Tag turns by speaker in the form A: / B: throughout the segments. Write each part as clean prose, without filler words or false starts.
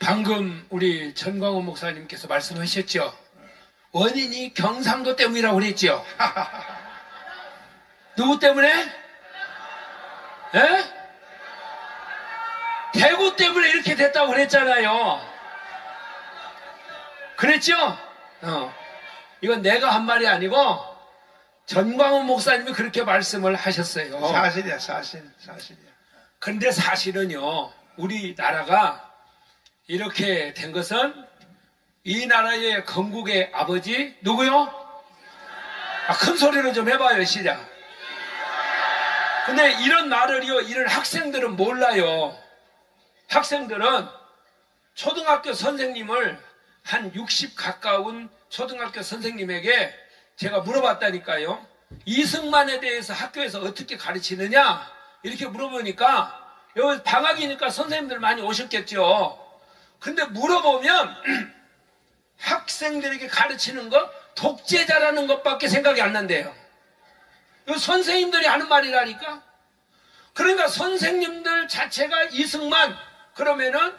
A: 방금 우리 전광훈 목사님께서 말씀하셨죠. 원인이 경상도 때문이라고 그랬죠. 누구 때문에? 에? 대구 때문에 이렇게 됐다고 그랬잖아요. 그랬죠? 이건 내가 한 말이 아니고 전광훈 목사님이 그렇게 말씀을 하셨어요.
B: 사실이야, 사실이야.
A: 근데 사실은요, 우리나라가 이렇게 된 것은 이 나라의 건국의 아버지 누구요? 큰 소리로 좀 해봐요. 시작. 근데 이런 말을요, 이런 학생들은 몰라요. 학생들은 초등학교 선생님을 한 60 가까운 초등학교 선생님에게 제가 물어봤다니까요. 이승만에 대해서 학교에서 어떻게 가르치느냐 이렇게 물어보니까 여기 방학이니까 선생님들 많이 오셨겠죠. 근데 물어보면 학생들에게 가르치는 것 독재자라는 것밖에 생각이 안 난대요. 이거 선생님들이 하는 말이라니까. 그러니까 선생님들 자체가 이승만 그러면은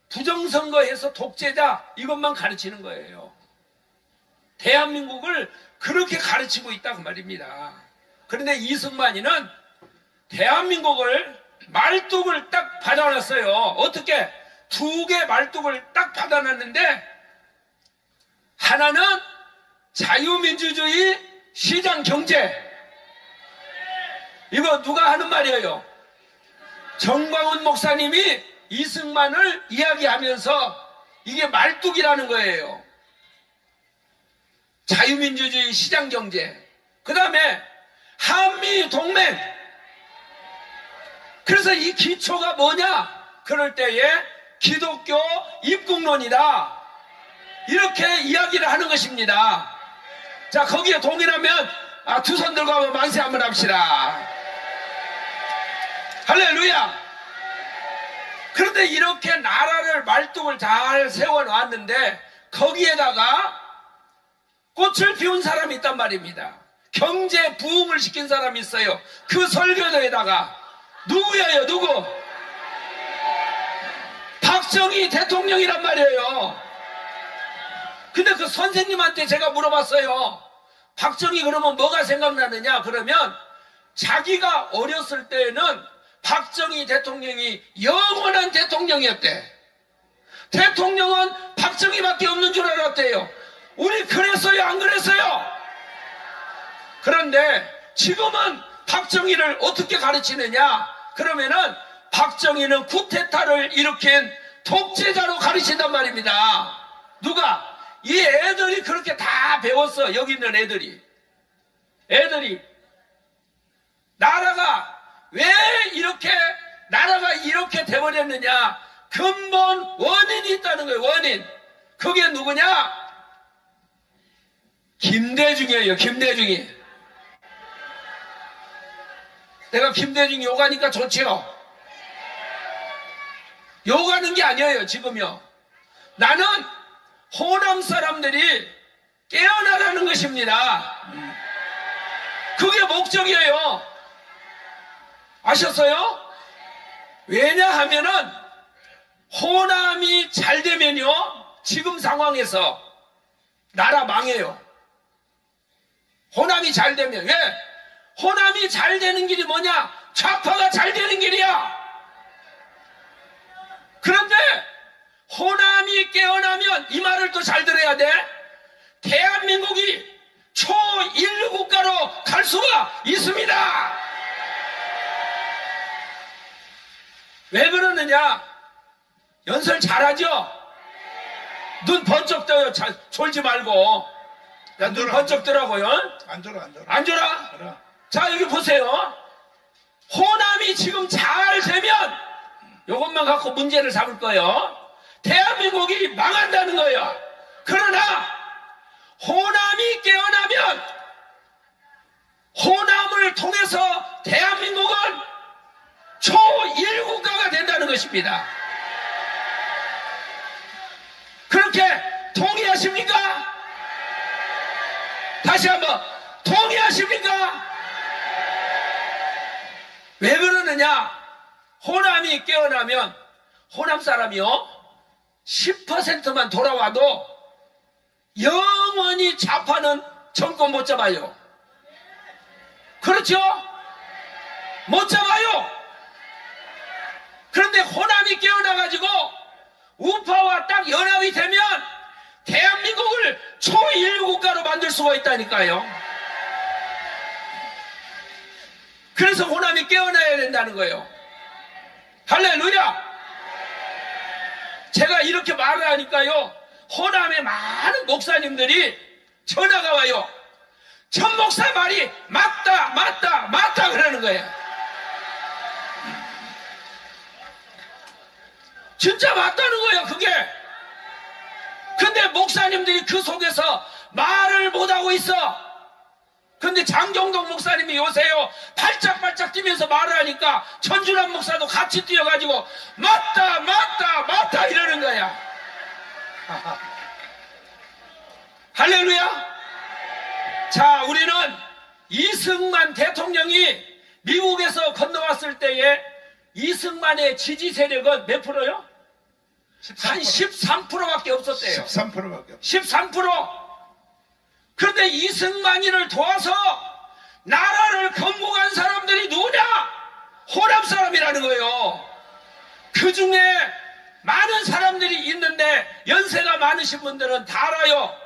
A: 부정선거해서 독재자 이것만 가르치는 거예요. 대한민국을 그렇게 가르치고 있다고 말입니다. 그런데 이승만이는 대한민국을 말뚝을 딱 받아놨어요. 어떻게? 2개 말뚝을 딱 받아놨는데 하나는 자유민주주의 시장경제. 이거 누가 하는 말이에요? 전광훈 목사님이 이승만을 이야기하면서 이게 말뚝이라는 거예요. 자유민주주의 시장경제. 그 다음에 한미동맹. 그래서 이 기초가 뭐냐? 그럴 때에 기독교 입국론이다. 이렇게 이야기를 하는 것입니다. 자, 거기에 동의하면 두 손 들고 한번 만세 한번 합시다. 할렐루야. 그런데 이렇게 나라를 말뚝을 잘 세워놨는데 거기에다가 꽃을 피운 사람이 있단 말입니다. 경제 부흥을 시킨 사람이 있어요. 그 설교도에다가 누구예요? 누구? 박정희 대통령이란 말이에요. 근데 그 선생님한테 제가 물어봤어요. 박정희 그러면 뭐가 생각나느냐? 그러면 자기가 어렸을 때는 박정희 대통령이 영원한 대통령이었대. 대통령은 박정희밖에 없는 줄 알았대요. 우리 그랬어요? 안 그랬어요? 그런데 지금은 박정희를 어떻게 가르치느냐? 그러면은 박정희는 쿠데타를 일으킨 독재자로 가르친단 말입니다. 누가? 이 애들이 그렇게 다 배웠어. 여기 있는 애들이 나라가 왜 나라가 이렇게 돼버렸느냐? 근본 원인이 있다는 거예요. 원인. 그게 누구냐? 김대중이에요. 김대중이. 내가 김대중 욕하니까 좋지요? 욕하는 게 아니에요. 지금요. 나는 호남 사람들이 깨어나라는 것입니다. 그게 목적이에요. 아셨어요? 왜냐하면은 호남이 잘 되면요, 지금 상황에서 나라 망해요. 호남이 잘 되면. 왜? 호남이 잘 되는 길이 뭐냐? 좌파가 잘 되는 길이야. 그런데 호남이 깨어나면 이 말을 또 잘 들어야 돼. 대한민국이 초인류 국가로 갈 수가 있습니다. 왜 그러느냐? 연설 잘하죠? 눈 번쩍 떠요. 졸지 말고. 눈 번쩍 뜨라고요. 안 졸아? 자, 여기 보세요. 호남이 지금 잘 되면 이것만 갖고 문제를 삼을 거예요. 대한민국이 망한다는 거예요. 그러나 호남이 깨어나면 호남을 통해서 대한민국은 초일국가가 된다는 것입니다. 그렇게 동의하십니까? 다시 한번 동의하십니까? 왜 그러느냐? 호남이 깨어나면 호남 사람이요, 10%만 돌아와도 영원히 좌파는 정권 못 잡아요. 그렇죠? 못 잡아요. 그런데 호남이 깨어나가지고 우파와 딱 연합이 되면 대한민국을 초인류국가로 만들 수가 있다니까요. 그래서 호남이 깨어나야 된다는 거예요. 할렐루야. 제가 이렇게 말을 하니까요, 호남의 많은 목사님들이 전화가 와요. 전 목사 말이 맞다 맞다 맞다 그러는 거예요. 진짜 맞다는 거예요, 그게. 근데 목사님들이 그 속에서 말을 못하고 있어. 근데 장정동 목사님이 요새요 발짝발짝 뛰면서 말을 하니까 전준환 목사도 같이 뛰어가지고 맞다 맞다 맞다 이러는 거야. 할렐루야. 자, 우리는 이승만 대통령이 미국에서 건너왔을 때에 이승만의 지지 세력은 몇 프로요?
B: 13%.
A: 한 13%밖에 없었대요.
B: 13%밖에 없어요.
A: 13%. 그런데 이승만이를 도와서 나라를 건국한 사람들이 누구냐? 호남 사람이라는 거예요. 그 중에 많은 사람들이 있는데 연세가 많으신 분들은 다 알아요.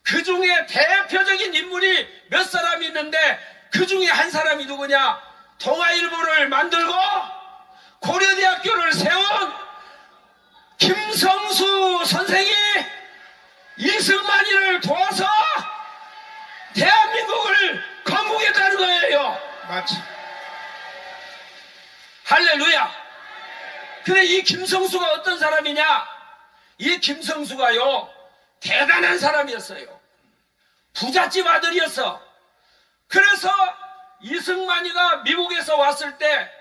A: 그 중에 대표적인 인물이 몇 사람이 있는데 그 중에 한 사람이 누구냐? 동아일보를 만들고 고려대학교를 세운 김성수 선생이 이승만이를 도와서 대한민국을 건국했다는 거예요.
B: 맞지.
A: 할렐루야. 근데 이 김성수가 어떤 사람이냐? 이 김성수가요 대단한 사람이었어요. 부잣집 아들이었어. 그래서 이승만이가 미국에서 왔을 때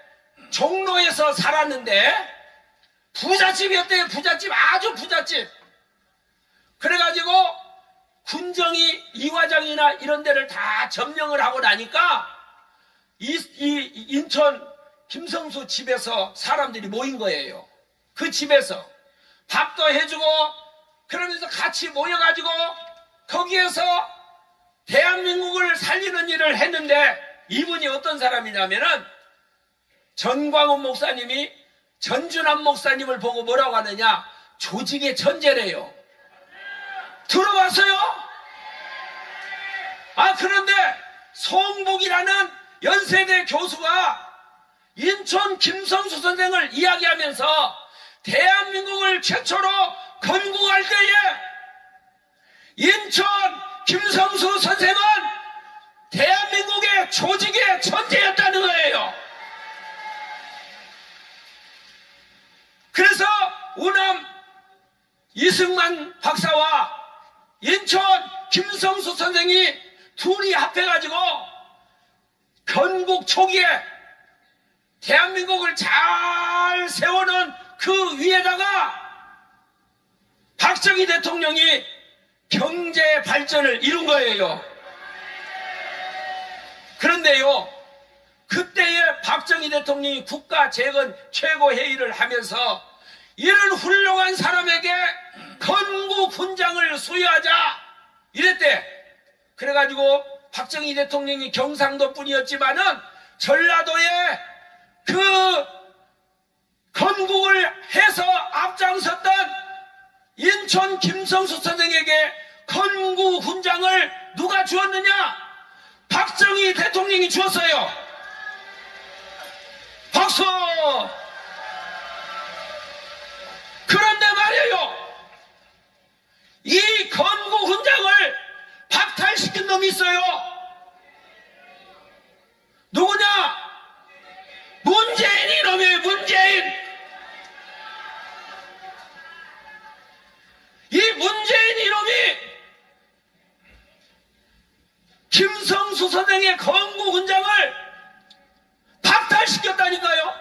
A: 종로에서 살았는데 부잣집이었대요. 부잣집, 아주 부잣집. 그래가지고 군정이 이화장이나 이런 데를 다 점령을 하고 나니까 이 인천 김성수 집에서 사람들이 모인 거예요. 그 집에서 밥도 해주고 그러면서 같이 모여가지고 거기에서 대한민국을 살리는 일을 했는데 이분이 어떤 사람이냐면은 전광훈 목사님이 전준환 목사님을 보고 뭐라고 하느냐? 조직의 천재래요. 들어봤어요? 아, 그런데 송복이라는 연세대 교수가 인천 김성수 선생을 이야기하면서 대한민국을 최초로 건국할 때에 인천 김성수 선생은 대한민국의 조직의 천재였다는 거예요. 그래서 우남 이승만 박사와 인천 김성수 선생이 둘이 합해가지고 건국 초기에 대한민국을 잘 세워놓은 그 위에다가 박정희 대통령이 경제 발전을 이룬 거예요. 그런데요, 그때의 박정희 대통령이 국가재건 최고회의를 하면서 이런 훌륭한 사람에게 건국훈장을 수여하자 이랬대. 그래가지고 박정희 대통령이 경상도 뿐이었지만은 전라도에 그 건국을 해서 앞장섰던 인천 김성수 선생에게 건국훈장을 누가 주었느냐? 박정희 대통령이 주었어요. 박수! 그런데 말이에요, 이 건국훈장을 박탈시킨 놈이 있어요. 누구냐? 문재인 이놈이에요. 문재인. 이 문재인 이놈이 김성수 선생의 건국훈장을 박탈시켰다니까요.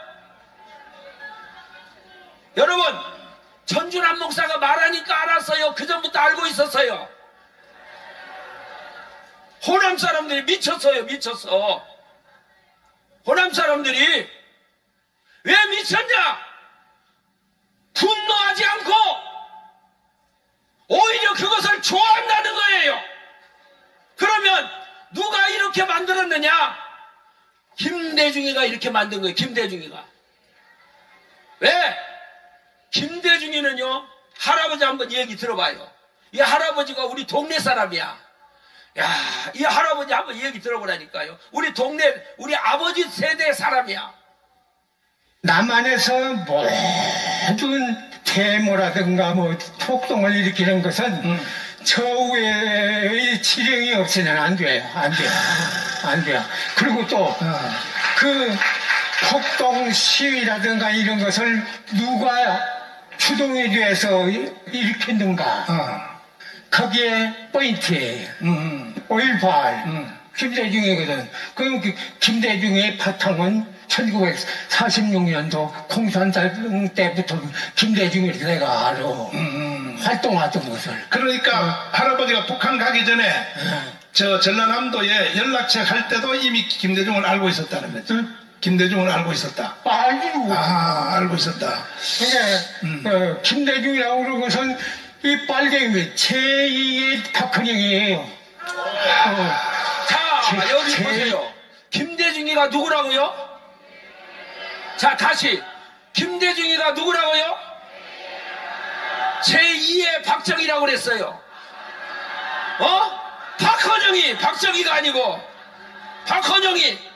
A: 여러분, 전준환 목사가 말하니까 알았어요? 그 전부터 알고 있었어요? 호남 사람들이 미쳤어요. 미쳤어. 호남 사람들이 왜 미쳤냐? 분노하지 않고 김대중이가 이렇게 만든 거예요. 김대중이가. 왜? 김대중이는요, 할아버지 한번 얘기 들어봐요. 이 할아버지가 우리 동네 사람이야. 야, 이 할아버지 한번 얘기 들어보라니까요. 우리 동네, 우리 아버지 세대 사람이야.
B: 남한에서 모든 태모라든가 뭐 폭동을 일으키는 것은 저 외의 지령이 없으면 안 돼요. 안 돼요. 그리고 또 그 폭동 시위라든가 이런 것을 누가 주동이 돼서 일으켰는가. 거기에 포인트예요. 5.18 김대중이거든. 그럼 김대중의 바탕은 1946년도 공산당 때부터 김대중을 내가 알아. 활동하던 것을.
C: 그러니까 할아버지가 북한 가기 전에 저 전라남도에 연락책 할 때도 이미 김대중을 알고 있었다는 거죠. 김대중을 알고 있었다.
B: 알고.
C: 알고 있었다.
B: 그러니까 김대중이라고 그러는 것은 이 빨갱이 제2의 박헌영이에요.
A: 자, 여기 보세요. 김대중이가 누구라고요? 자, 다시. 김대중이가 누구라고요? 제2의 박정희라고 그랬어요. 박헌영이, 박정희가 아니고 박헌영이.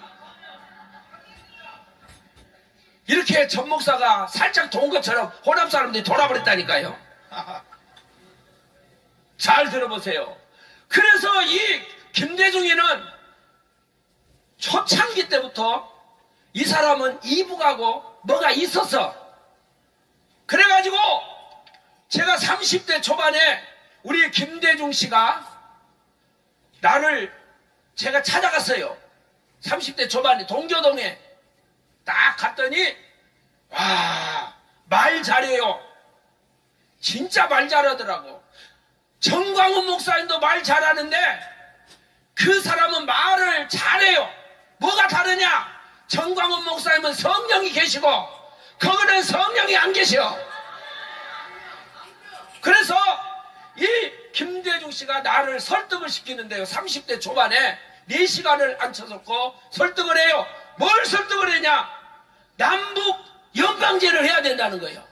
A: 이렇게 전 목사가 살짝 도운 것처럼 호남 사람들이 돌아버렸다니까요. 잘 들어보세요. 그래서 이 김대중이는 초창기 때부터 이 사람은 이북하고 뭐가 있었어. 그래가지고 제가 30대 초반에 우리 김대중 씨가 제가 찾아갔어요. 30대 초반에 동교동에 딱 갔더니 와, 말 잘해요. 진짜 말 잘하더라고. 정광훈 목사님도 말 잘하는데 그 사람은 말을 잘해요. 뭐가 다르냐? 정광훈 목사님은 성령이 계시고 거기는 성령이 안 계셔. 그래서 이 김대중 씨가 나를 설득을 시키는데요. 30대 초반에 4시간을 앉혀놓고 설득을 해요. 뭘 설득을 했냐? 남북 연방제를 해야 된다는 거예요.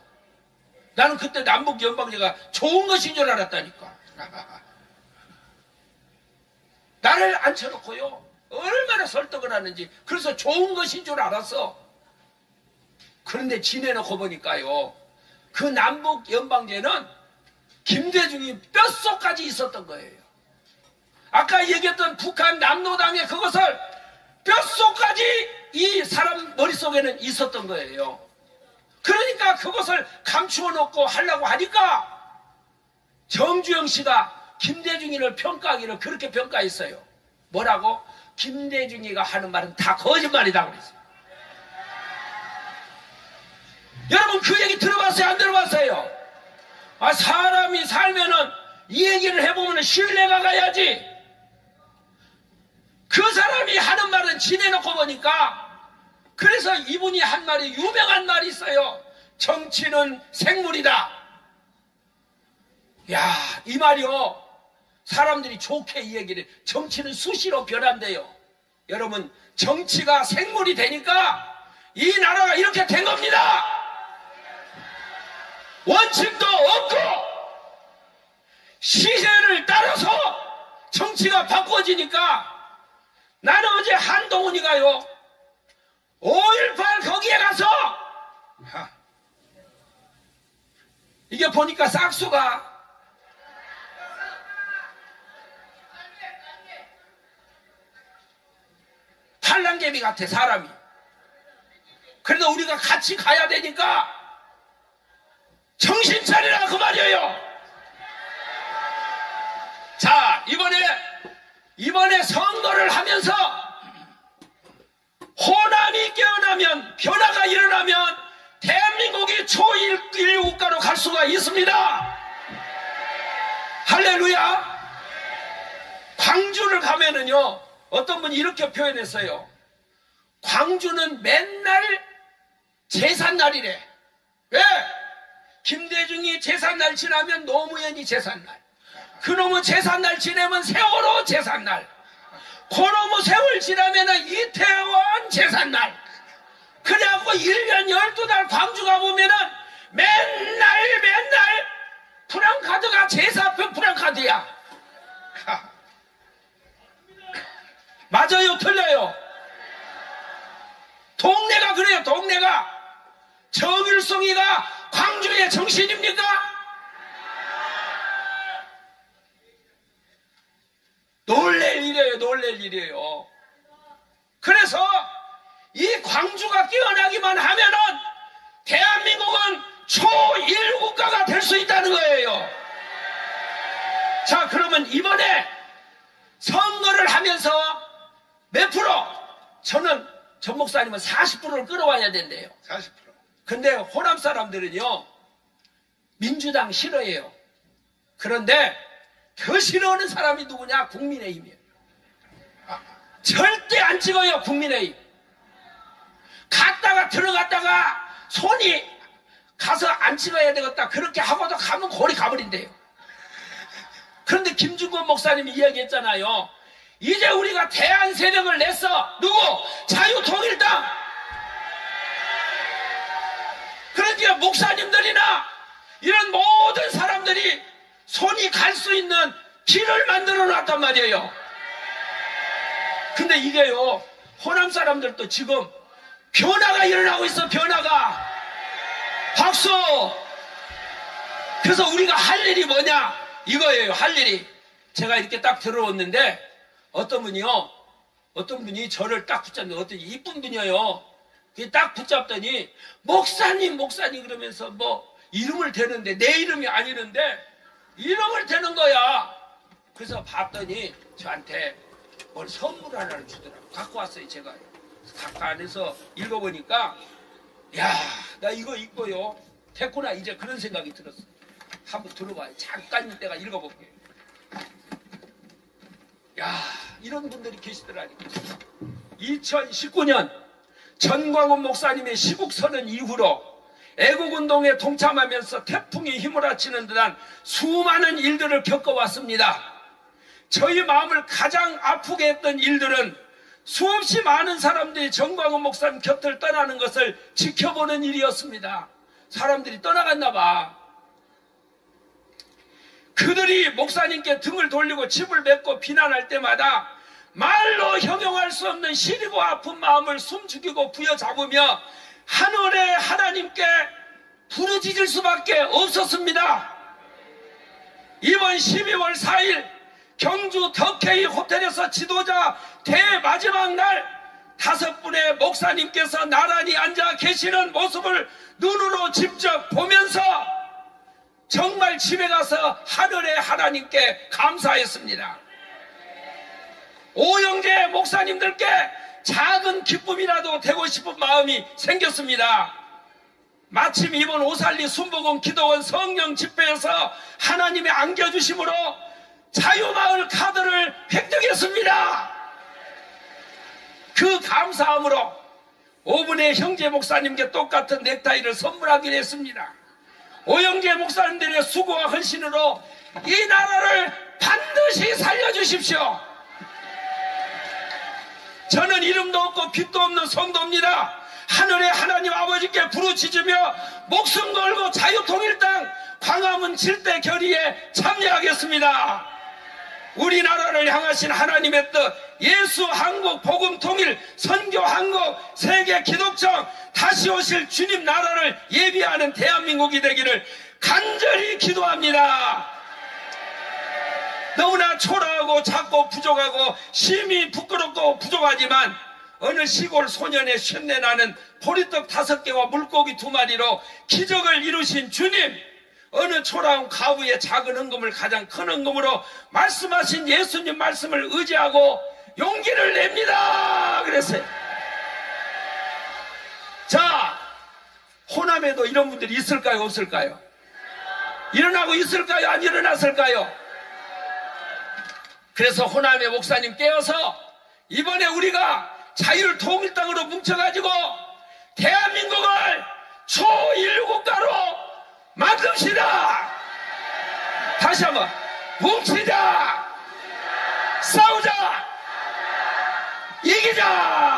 A: 나는 그때 남북 연방제가 좋은 것인 줄 알았다니까. 나를 앉혀놓고요. 얼마나 설득을 하는지. 그래서 좋은 것인 줄 알았어. 그런데 지내놓고 보니까요. 그 남북 연방제는 김대중이 뼛속까지 있었던 거예요. 아까 얘기했던 북한 남로당의 그것을 뼛속까지 이 사람 머릿속에는 있었던 거예요. 그러니까 그것을 감추어 놓고 하려고 하니까 정주영 씨가 김대중이를 평가하기를 그렇게 평가했어요. 뭐라고? 김대중이가 하는 말은 다 거짓말이다 그랬어요. 여러분 그 얘기 들어봤어요? 안 들어봤어요? 사람이 살면은 이 얘기를 해보면 신뢰가 가야지. 그 사람이 하는 말은 지내놓고 보니까 그래서 이분이 한 말이 유명한 말이 있어요. 정치는 생물이다. 야, 이 말이요. 사람들이 좋게 이 얘기를 정치는 수시로 변한대요. 여러분 정치가 생물이 되니까 이 나라가 이렇게 된 겁니다. 원칙도 없고 시세를 따라서 정치가 바꿔지니까 나는 어제 한동훈이가요 5.18 거기에 가서 이게 보니까 싹수가 팔랑개비 같아 사람이. 그래도 우리가 같이 가야 되니까 정신 차리라 그 말이에요. 자, 이번에 선거를 하면서 호남이 깨어나면 변화가 일어나면 대한민국이 초일류 국가로 갈 수가 있습니다. 할렐루야. 광주를 가면은요 어떤 분이 이렇게 표현했어요. 광주는 맨날 제삿날이래. 왜? 김대중이 제삿날 지나면 노무현이 제삿날, 그놈의 제삿날 지내면 세월호 제삿날, 그놈의 세월 지나면은 이태원 제삿날. 그래갖고 1년 12달 광주 가보면은 맨날 프랑카드가 제사표 프랑카드야. 맞아요, 틀려요? 동네가 그래요, 동네가. 정일송이가 광주의 정신입니까? 놀랄 일이에요, 놀랄 일이에요. 그래서 이 광주가 깨어나기만 하면은 대한민국은 초1국가가 될 수 있다는 거예요. 자, 그러면 이번에 선거를 하면서 몇 프로? 저는 전 목사님은 40%를 끌어와야 된대요.
C: 40%.
A: 근데 호남 사람들은요, 민주당 싫어해요. 그런데 더 싫어하는 사람이 누구냐? 국민의힘이에요. 절대 안 찍어요, 국민의힘. 갔다가 들어갔다가 손이 가서 안 찍어야 되겠다. 그렇게 하고도 가면 골이 가버린대요. 그런데 김준권 목사님이 이야기했잖아요. 이제 우리가 대안 세력을 냈어. 누구? 자유통일당. 그러니까 목사님들이나 이런 모든 사람들이 손이 갈 수 있는 길을 만들어 놨단 말이에요. 근데 이게요, 호남 사람들도 지금 변화가 일어나고 있어, 변화가. 박수! 그래서 우리가 할 일이 뭐냐? 이거예요, 할 일이. 제가 이렇게 딱 들어왔는데, 어떤 분이 저를 딱 붙잡는데, 어떤 이쁜 분이에요. 딱 붙잡더니, 목사님 그러면서 뭐, 이름을 대는데, 내 이름이 아니는데, 이름을 대는 거야. 그래서 봤더니, 저한테 뭘 선물 하나를 주더라고. 갖고 왔어요, 제가. 갖고 안에서 읽어보니까, 야, 나 이거 읽고요. 됐구나, 이제 그런 생각이 들었어. 한번 들어봐요. 잠깐 내가 읽어볼게요. 야, 이런 분들이 계시더라니까. 2019년 전광훈 목사님의 시국 선언 이후로 애국운동에 동참하면서 태풍이 휘몰아치는 듯한 수많은 일들을 겪어왔습니다. 저희 마음을 가장 아프게 했던 일들은 수없이 많은 사람들이 전광훈 목사님 곁을 떠나는 것을 지켜보는 일이었습니다. 사람들이 떠나갔나 봐. 그들이 목사님께 등을 돌리고 집을 맺고 비난할 때마다 말로 형용할 수 없는 시리고 아픈 마음을 숨죽이고 부여잡으며 하늘의 하나님께 부르짖을 수밖에 없었습니다. 이번 12월 4일 경주 덕케이 호텔에서 지도자 대마지막 날 5분의 목사님께서 나란히 앉아 계시는 모습을 눈으로 직접 보면서 정말 집에 가서 하늘의 하나님께 감사했습니다. 오영재 목사님들께 작은 기쁨이라도 되고 싶은 마음이 생겼습니다. 마침 이번 오살리 순복음 기도원 성령 집회에서 하나님의 안겨주심으로 자유마을 카드를 획득했습니다. 그 감사함으로 5분의 형제 목사님께 똑같은 넥타이를 선물하기로 했습니다. 오영재 목사님들의 수고와 헌신으로 이 나라를 반드시 살려주십시오. 저는 이름도 없고 빛도 없는 성도입니다. 하늘의 하나님 아버지께 부르짖으며 목숨 걸고 자유통일당 광화문 7대 결의에 참여하겠습니다. 우리나라를 향하신 하나님의 뜻, 예수 한국 복음 통일, 선교 한국, 세계 기독정, 다시 오실 주님 나라를 예비하는 대한민국이 되기를 간절히 기도합니다. 너무나 초라하고 작고 부족하고 심히 부끄럽고 부족하지만 어느 시골 소년의 쉰내나는 보리떡 5개와 물고기 2마리로 기적을 이루신 주님, 어느 초라한 가부의 작은 헌금을 가장 큰 헌금으로 말씀하신 예수님 말씀을 의지하고 용기를 냅니다. 그랬어요. 자, 호남에도 이런 분들이 있을까요, 없을까요? 일어나고 있을까요, 안 일어났을까요? 그래서 호남의 목사님 깨어서 이번에 우리가 자유통일당으로 뭉쳐가지고 대한민국을 초1국가로 만듭시다. 다시 한번 뭉치자, 싸우자, 이기자!